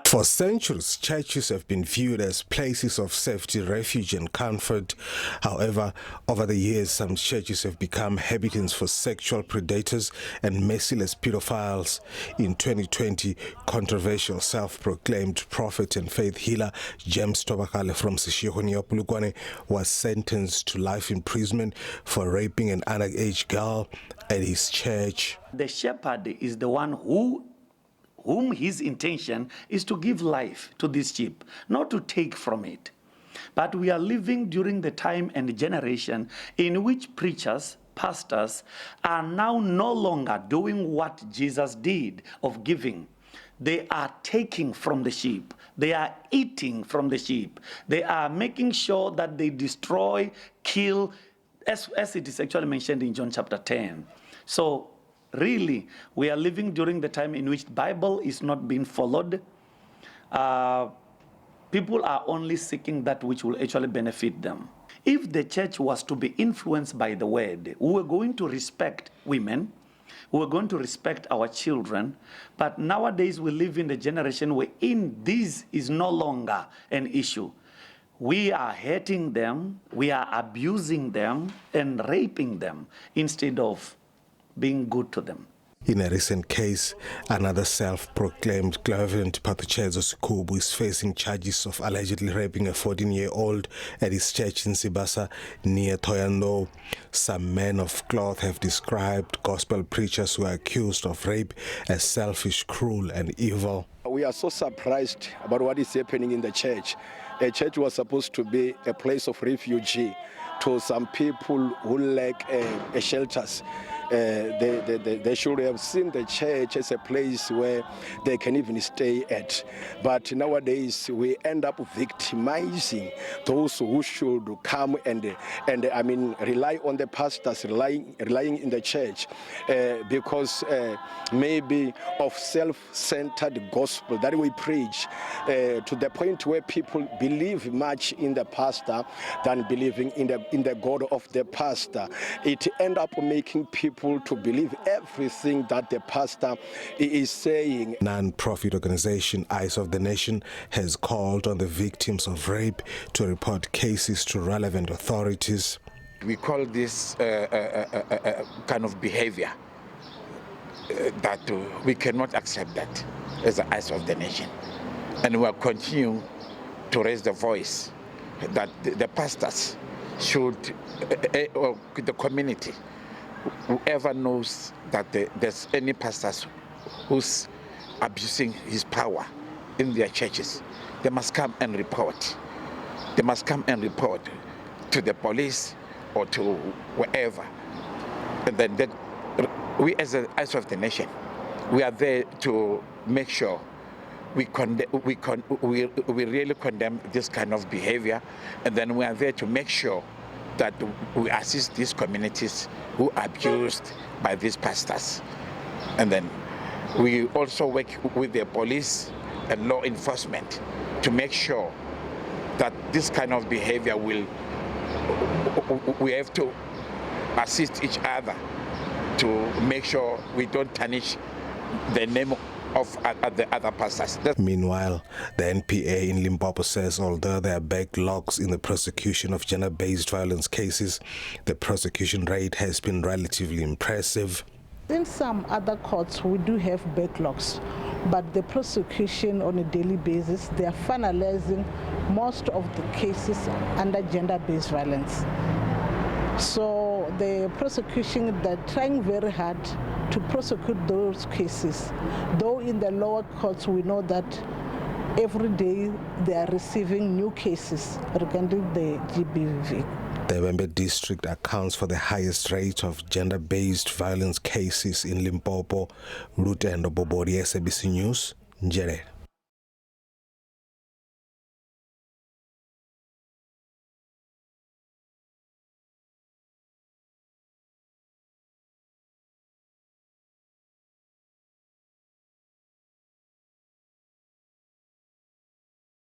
For centuries, churches have been viewed as places of safety, refuge and comfort. However, over the years, some churches have become habitats for sexual predators and merciless pedophiles. In 2020, controversial self-proclaimed prophet and faith healer James Tobakale from Sishihoniya was sentenced to life imprisonment for raping an underage girl at his church. The shepherd is the one whom his intention is to give life to this sheep, not to take from it. But we are living during the time and generation in which preachers, pastors are now no longer doing what Jesus did of giving. They are taking from the sheep. They are eating from the sheep. They are making sure that they destroy, kill, as it is actually mentioned in John chapter 10. So really, we are living during the time in which the Bible is not being followed. People are only seeking that which will actually benefit them. If the church was to be influenced by the word, we were going to respect women, we were going to respect our children, but nowadays we live in the generation wherein this is no longer an issue. We are hating them, we are abusing them and raping them instead of being good to them. In a recent case, another self-proclaimed clairvoyant, Pathuchezo Sikubu, is facing charges of allegedly raping a 14-year-old at his church in Sibasa near Thohoyandou. Some men of cloth have described gospel preachers who are accused of rape as selfish, cruel and evil. We are so surprised about what is happening in the church. A church was supposed to be a place of refuge to some people who lack shelters. They should have seen the church as a place where they can even stay at. But nowadays we end up victimizing those who should come and rely on the pastors, relying in the church because maybe of self-centered gospel that we preach to the point where people believe much in the pastor than believing in the God of the pastor. It end up making people to believe everything that the pastor is saying. Non-profit organization Eyes of the Nation has called on the victims of rape to report cases to relevant authorities. We call this kind of behavior that we cannot accept that as the Eyes of the Nation. And we will continue to raise the voice that the pastors should, or the community, whoever knows that there's any pastors who's abusing his power in their churches, they must come and report. They must come and report to the police or to wherever. And then we as the Eyes of the Nation, we are there to make sure we really condemn this kind of behavior, and then we are there to make sure that we assist these communities who are abused by these pastors. And then we also work with the police and law enforcement to make sure that this kind of behavior we have to assist each other to make sure we don't tarnish the name of the other pastors. Meanwhile, the NPA in Limpopo says although there are backlogs in the prosecution of gender-based violence cases, the prosecution rate has been relatively impressive. In some other courts, we do have backlogs, but the prosecution on a daily basis, they are finalizing most of the cases under gender-based violence. So the prosecution, they're trying very hard to prosecute those cases. Though in the lower courts, we know that every day they are receiving new cases regarding the GBV. The Wembe district accounts for the highest rate of gender-based violence cases in Limpopo. Lutendo Bobori, SABC News, Njere.